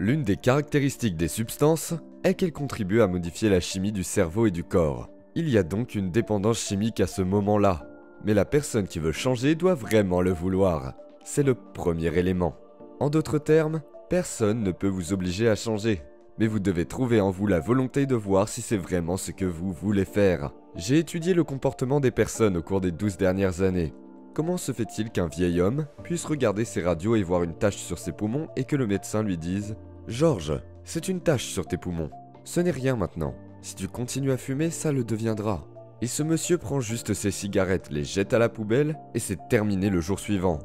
L'une des caractéristiques des substances est qu'elles contribuent à modifier la chimie du cerveau et du corps. Il y a donc une dépendance chimique à ce moment-là. Mais la personne qui veut changer doit vraiment le vouloir. C'est le premier élément. En d'autres termes, personne ne peut vous obliger à changer. Mais vous devez trouver en vous la volonté de voir si c'est vraiment ce que vous voulez faire. J'ai étudié le comportement des personnes au cours des 12 dernières années. Comment se fait-il qu'un vieil homme puisse regarder ses radios et voir une tache sur ses poumons et que le médecin lui dise « Georges, c'est une tache sur tes poumons. Ce n'est rien maintenant. Si tu continues à fumer, ça le deviendra. » Et ce monsieur prend juste ses cigarettes, les jette à la poubelle et c'est terminé le jour suivant.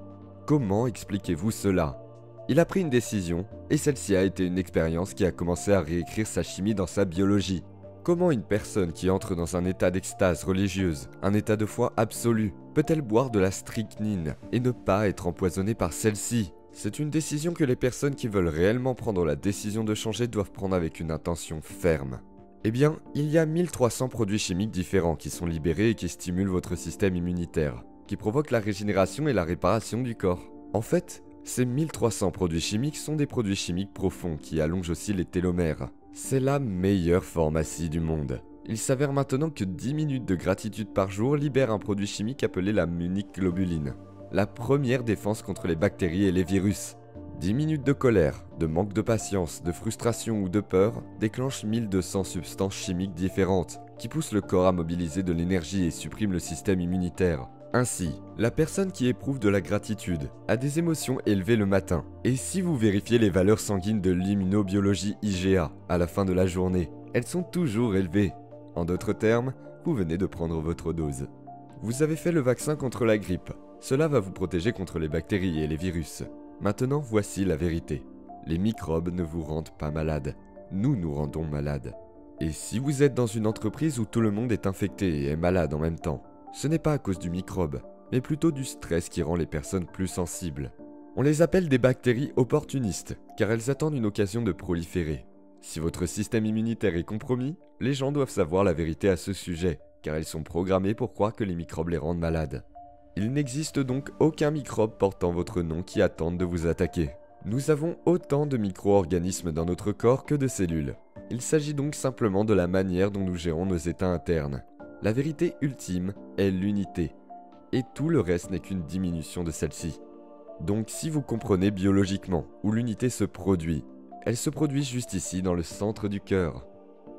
Comment expliquez-vous cela ? Il a pris une décision et celle-ci a été une expérience qui a commencé à réécrire sa chimie dans sa biologie. Comment une personne qui entre dans un état d'extase religieuse, un état de foi absolu, peut-elle boire de la strychnine et ne pas être empoisonnée par celle-ci ? C'est une décision que les personnes qui veulent réellement prendre la décision de changer doivent prendre avec une intention ferme. Eh bien, il y a 1300 produits chimiques différents qui sont libérés et qui stimulent votre système immunitaire, qui provoquent la régénération et la réparation du corps. En fait, ces 1300 produits chimiques sont des produits chimiques profonds qui allongent aussi les télomères. C'est la meilleure pharmacie du monde. Il s'avère maintenant que 10 minutes de gratitude par jour libèrent un produit chimique appelé la munich-globuline, la première défense contre les bactéries et les virus. 10 minutes de colère, de manque de patience, de frustration ou de peur déclenchent 1200 substances chimiques différentes qui poussent le corps à mobiliser de l'énergie et suppriment le système immunitaire. Ainsi, la personne qui éprouve de la gratitude a des émotions élevées le matin. Et si vous vérifiez les valeurs sanguines de l'immunobiologie IgA à la fin de la journée, elles sont toujours élevées. En d'autres termes, vous venez de prendre votre dose. Vous avez fait le vaccin contre la grippe. Cela va vous protéger contre les bactéries et les virus. Maintenant, voici la vérité. Les microbes ne vous rendent pas malade. Nous nous rendons malades. Et si vous êtes dans une entreprise où tout le monde est infecté et est malade en même temps, ce n'est pas à cause du microbe, mais plutôt du stress qui rend les personnes plus sensibles. On les appelle des bactéries opportunistes, car elles attendent une occasion de proliférer. Si votre système immunitaire est compromis, les gens doivent savoir la vérité à ce sujet, car ils sont programmés pour croire que les microbes les rendent malades. Il n'existe donc aucun microbe portant votre nom qui attende de vous attaquer. Nous avons autant de micro-organismes dans notre corps que de cellules. Il s'agit donc simplement de la manière dont nous gérons nos états internes. La vérité ultime est l'unité, et tout le reste n'est qu'une diminution de celle-ci. Donc si vous comprenez biologiquement où l'unité se produit, elle se produit juste ici dans le centre du cœur.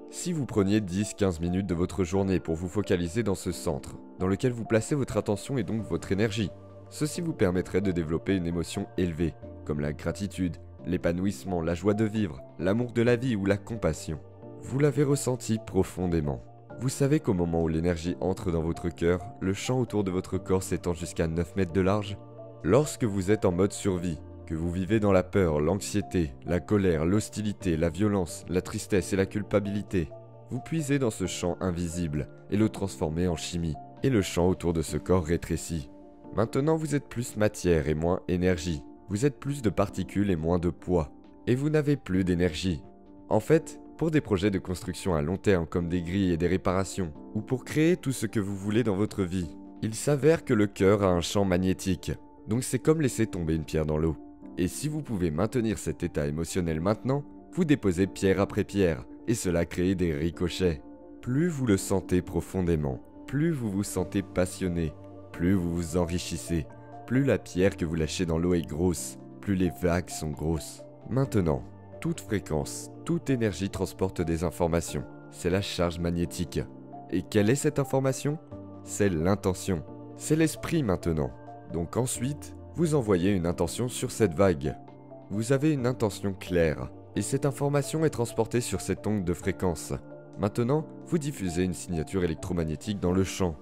Si vous preniez 10-15 minutes de votre journée pour vous focaliser dans ce centre, dans lequel vous placez votre attention et donc votre énergie, ceci vous permettrait de développer une émotion élevée, comme la gratitude, l'épanouissement, la joie de vivre, l'amour de la vie ou la compassion. Vous l'avez ressenti profondément. Vous savez qu'au moment où l'énergie entre dans votre cœur, le champ autour de votre corps s'étend jusqu'à 9 mètres de large. Lorsque vous êtes en mode survie, que vous vivez dans la peur, l'anxiété, la colère, l'hostilité, la violence, la tristesse et la culpabilité, vous puisez dans ce champ invisible et le transformez en chimie, et le champ autour de ce corps rétrécit. Maintenant vous êtes plus matière et moins énergie, vous êtes plus de particules et moins de poids, et vous n'avez plus d'énergie. En fait, pour des projets de construction à long terme comme des grilles et des réparations, ou pour créer tout ce que vous voulez dans votre vie, il s'avère que le cœur a un champ magnétique, donc c'est comme laisser tomber une pierre dans l'eau. Et si vous pouvez maintenir cet état émotionnel maintenant, vous déposez pierre après pierre, et cela crée des ricochets. Plus vous le sentez profondément, plus vous vous sentez passionné, plus vous vous enrichissez, plus la pierre que vous lâchez dans l'eau est grosse, plus les vagues sont grosses. Maintenant, toute fréquence, toute énergie transporte des informations. C'est la charge magnétique. Et quelle est cette information ? C'est l'intention. C'est l'esprit maintenant. Donc ensuite, vous envoyez une intention sur cette vague. Vous avez une intention claire. Et cette information est transportée sur cette onde de fréquence. Maintenant, vous diffusez une signature électromagnétique dans le champ.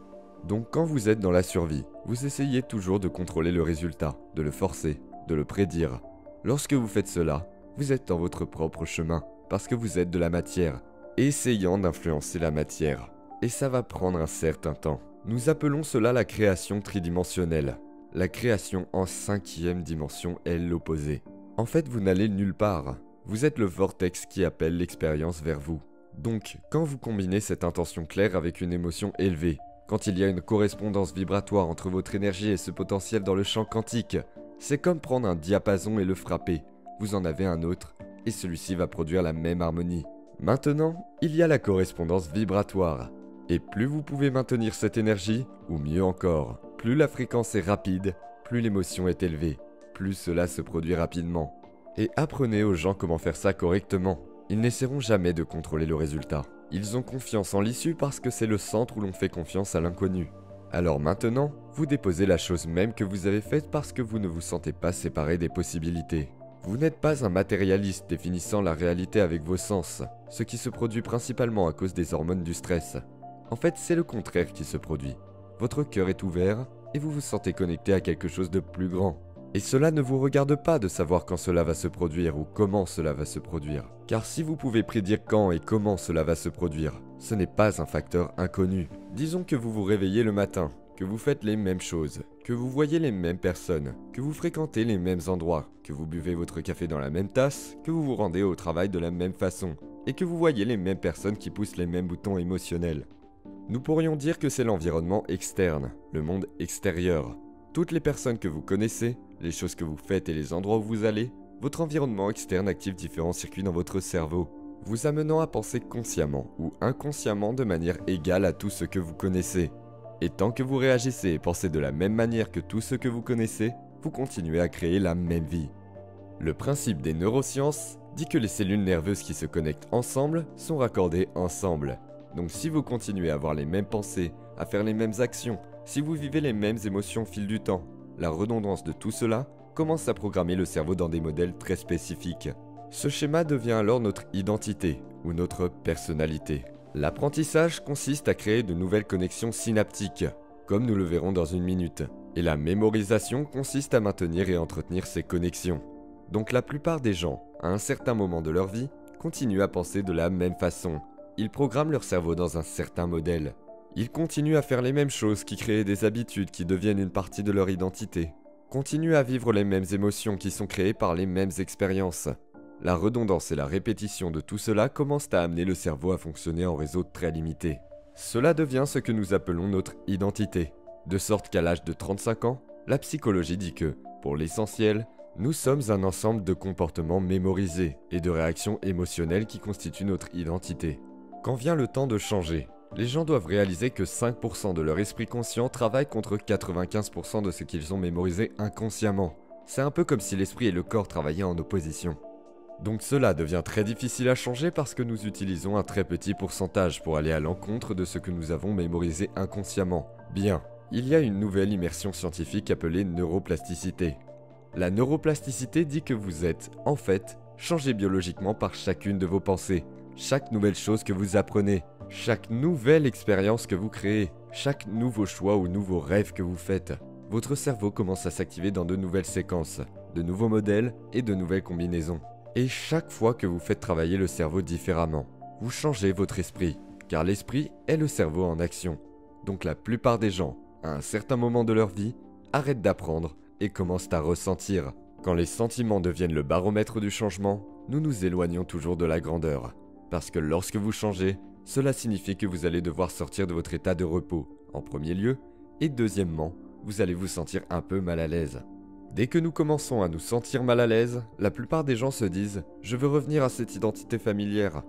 Donc quand vous êtes dans la survie, vous essayez toujours de contrôler le résultat, de le forcer, de le prédire. Lorsque vous faites cela, vous êtes dans votre propre chemin, parce que vous êtes de la matière, essayant d'influencer la matière. Et ça va prendre un certain temps. Nous appelons cela la création tridimensionnelle. La création en 5e dimension est l'opposé. En fait, vous n'allez nulle part. Vous êtes le vortex qui appelle l'expérience vers vous. Donc, quand vous combinez cette intention claire avec une émotion élevée, quand il y a une correspondance vibratoire entre votre énergie et ce potentiel dans le champ quantique, c'est comme prendre un diapason et le frapper. Vous en avez un autre et celui-ci va produire la même harmonie. Maintenant, il y a la correspondance vibratoire. Et plus vous pouvez maintenir cette énergie, ou mieux encore, plus la fréquence est rapide, plus l'émotion est élevée, plus cela se produit rapidement. Et apprenez aux gens comment faire ça correctement. Ils n'essaieront jamais de contrôler le résultat. Ils ont confiance en l'issue parce que c'est le centre où l'on fait confiance à l'inconnu. Alors maintenant, vous déposez la chose même que vous avez faite parce que vous ne vous sentez pas séparé des possibilités. Vous n'êtes pas un matérialiste définissant la réalité avec vos sens, ce qui se produit principalement à cause des hormones du stress. En fait, c'est le contraire qui se produit. Votre cœur est ouvert et vous vous sentez connecté à quelque chose de plus grand. Et cela ne vous regarde pas de savoir quand cela va se produire ou comment cela va se produire. Car si vous pouvez prédire quand et comment cela va se produire, ce n'est pas un facteur inconnu. Disons que vous vous réveillez le matin, que vous faites les mêmes choses, que vous voyez les mêmes personnes, que vous fréquentez les mêmes endroits, que vous buvez votre café dans la même tasse, que vous vous rendez au travail de la même façon, et que vous voyez les mêmes personnes qui poussent les mêmes boutons émotionnels. Nous pourrions dire que c'est l'environnement externe, le monde extérieur. Toutes les personnes que vous connaissez, les choses que vous faites et les endroits où vous allez, votre environnement externe active différents circuits dans votre cerveau, vous amenant à penser consciemment ou inconsciemment de manière égale à tout ce que vous connaissez. Et tant que vous réagissez et pensez de la même manière que tout ce que vous connaissez, vous continuez à créer la même vie. Le principe des neurosciences dit que les cellules nerveuses qui se connectent ensemble sont raccordées ensemble. Donc si vous continuez à avoir les mêmes pensées, à faire les mêmes actions, si vous vivez les mêmes émotions au fil du temps, la redondance de tout cela commence à programmer le cerveau dans des modèles très spécifiques. Ce schéma devient alors notre identité ou notre personnalité. L'apprentissage consiste à créer de nouvelles connexions synaptiques, comme nous le verrons dans une minute. Et la mémorisation consiste à maintenir et entretenir ces connexions. Donc la plupart des gens, à un certain moment de leur vie, continuent à penser de la même façon. Ils programment leur cerveau dans un certain modèle. Ils continuent à faire les mêmes choses qui créent des habitudes qui deviennent une partie de leur identité. Continuent à vivre les mêmes émotions qui sont créées par les mêmes expériences. La redondance et la répétition de tout cela commencent à amener le cerveau à fonctionner en réseau très limité. Cela devient ce que nous appelons notre identité. De sorte qu'à l'âge de 35 ans, la psychologie dit que, pour l'essentiel, nous sommes un ensemble de comportements mémorisés et de réactions émotionnelles qui constituent notre identité. Quand vient le temps de changer, les gens doivent réaliser que 5% de leur esprit conscient travaille contre 95% de ce qu'ils ont mémorisé inconsciemment. C'est un peu comme si l'esprit et le corps travaillaient en opposition. Donc cela devient très difficile à changer parce que nous utilisons un très petit pourcentage pour aller à l'encontre de ce que nous avons mémorisé inconsciemment. Bien, il y a une nouvelle immersion scientifique appelée neuroplasticité. La neuroplasticité dit que vous êtes, en fait, changé biologiquement par chacune de vos pensées, chaque nouvelle chose que vous apprenez, chaque nouvelle expérience que vous créez, chaque nouveau choix ou nouveau rêve que vous faites. Votre cerveau commence à s'activer dans de nouvelles séquences, de nouveaux modèles et de nouvelles combinaisons. Et chaque fois que vous faites travailler le cerveau différemment, vous changez votre esprit, car l'esprit est le cerveau en action. Donc la plupart des gens, à un certain moment de leur vie, arrêtent d'apprendre et commencent à ressentir. Quand les sentiments deviennent le baromètre du changement, nous nous éloignons toujours de la grandeur. Parce que lorsque vous changez, cela signifie que vous allez devoir sortir de votre état de repos, en premier lieu, et deuxièmement, vous allez vous sentir un peu mal à l'aise. Dès que nous commençons à nous sentir mal à l'aise, la plupart des gens se disent « je veux revenir à cette identité familière ».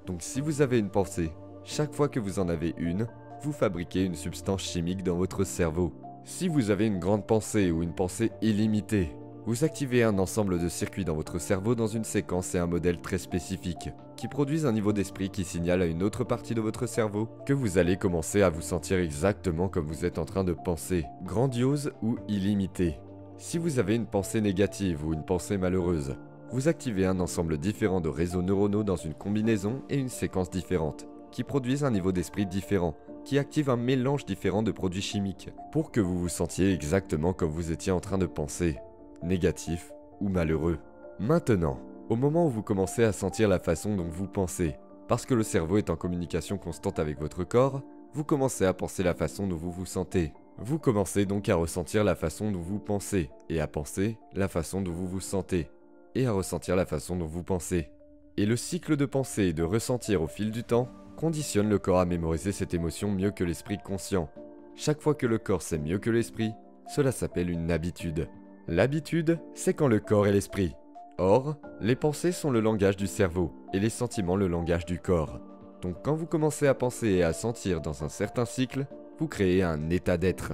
Donc si vous avez une pensée, chaque fois que vous en avez une, vous fabriquez une substance chimique dans votre cerveau. Si vous avez une grande pensée ou une pensée illimitée, vous activez un ensemble de circuits dans votre cerveau dans une séquence et un modèle très spécifique, qui produisent un niveau d'esprit qui signale à une autre partie de votre cerveau que vous allez commencer à vous sentir exactement comme vous êtes en train de penser, grandiose ou illimitée. Si vous avez une pensée négative ou une pensée malheureuse, vous activez un ensemble différent de réseaux neuronaux dans une combinaison et une séquence différente, qui produisent un niveau d'esprit différent, qui active un mélange différent de produits chimiques, pour que vous vous sentiez exactement comme vous étiez en train de penser, négatif ou malheureux. Maintenant, au moment où vous commencez à sentir la façon dont vous pensez, parce que le cerveau est en communication constante avec votre corps, vous commencez à penser la façon dont vous vous sentez. Vous commencez donc à ressentir la façon dont vous pensez, et à penser la façon dont vous vous sentez, et à ressentir la façon dont vous pensez. Et le cycle de pensée et de ressentir au fil du temps conditionne le corps à mémoriser cette émotion mieux que l'esprit conscient. Chaque fois que le corps sait mieux que l'esprit, cela s'appelle une habitude. L'habitude, c'est quand le corps et l'esprit, Or, les pensées sont le langage du cerveau et les sentiments le langage du corps. Donc quand vous commencez à penser et à sentir dans un certain cycle, vous créez un état d'être.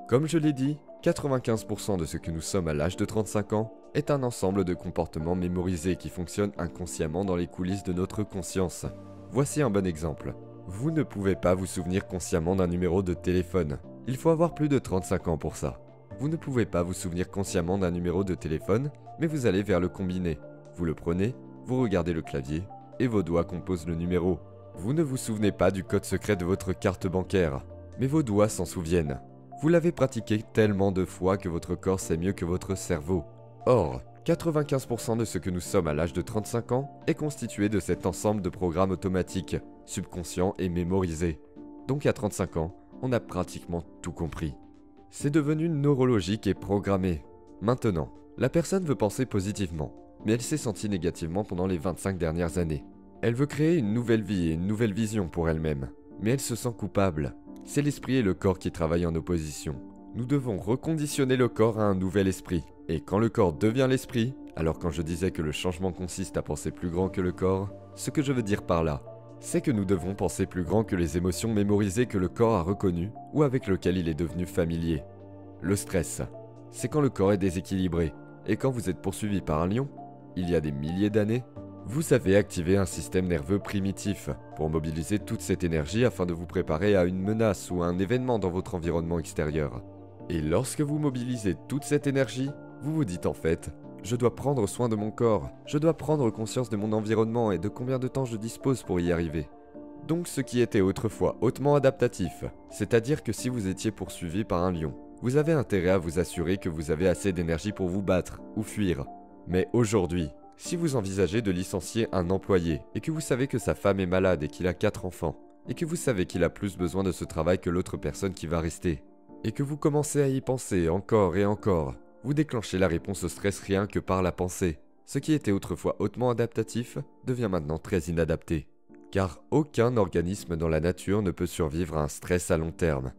Comme je l'ai dit, 95% de ce que nous sommes à l'âge de 35 ans est un ensemble de comportements mémorisés qui fonctionnent inconsciemment dans les coulisses de notre conscience. Voici un bon exemple. Vous ne pouvez pas vous souvenir consciemment d'un numéro de téléphone. Il faut avoir plus de 35 ans pour ça. Vous ne pouvez pas vous souvenir consciemment d'un numéro de téléphone, mais vous allez vers le combiné. Vous le prenez, vous regardez le clavier, et vos doigts composent le numéro. Vous ne vous souvenez pas du code secret de votre carte bancaire, mais vos doigts s'en souviennent. Vous l'avez pratiqué tellement de fois que votre corps sait mieux que votre cerveau. Or, 95% de ce que nous sommes à l'âge de 35 ans est constitué de cet ensemble de programmes automatiques, subconscients et mémorisés. Donc à 35 ans, on a pratiquement tout compris. C'est devenu neurologique et programmé. Maintenant, la personne veut penser positivement, mais elle s'est sentie négativement pendant les 25 dernières années. Elle veut créer une nouvelle vie et une nouvelle vision pour elle-même, mais elle se sent coupable. C'est l'esprit et le corps qui travaillent en opposition. Nous devons reconditionner le corps à un nouvel esprit. Et quand le corps devient l'esprit, alors quand je disais que le changement consiste à penser plus grand que le corps, ce que je veux dire par là, c'est que nous devons penser plus grand que les émotions mémorisées que le corps a reconnues ou avec lesquelles il est devenu familier. Le stress, c'est quand le corps est déséquilibré, et quand vous êtes poursuivi par un lion, il y a des milliers d'années, vous avez activé un système nerveux primitif pour mobiliser toute cette énergie afin de vous préparer à une menace ou à un événement dans votre environnement extérieur. Et lorsque vous mobilisez toute cette énergie, vous vous dites en fait, je dois prendre soin de mon corps, je dois prendre conscience de mon environnement et de combien de temps je dispose pour y arriver. Donc ce qui était autrefois hautement adaptatif, c'est-à-dire que si vous étiez poursuivi par un lion, vous avez intérêt à vous assurer que vous avez assez d'énergie pour vous battre ou fuir. Mais aujourd'hui, si vous envisagez de licencier un employé et que vous savez que sa femme est malade et qu'il a 4 enfants, et que vous savez qu'il a plus besoin de ce travail que l'autre personne qui va rester, et que vous commencez à y penser encore et encore, vous déclenchez la réponse au stress rien que par la pensée. Ce qui était autrefois hautement adaptatif devient maintenant très inadapté. Car aucun organisme dans la nature ne peut survivre à un stress à long terme.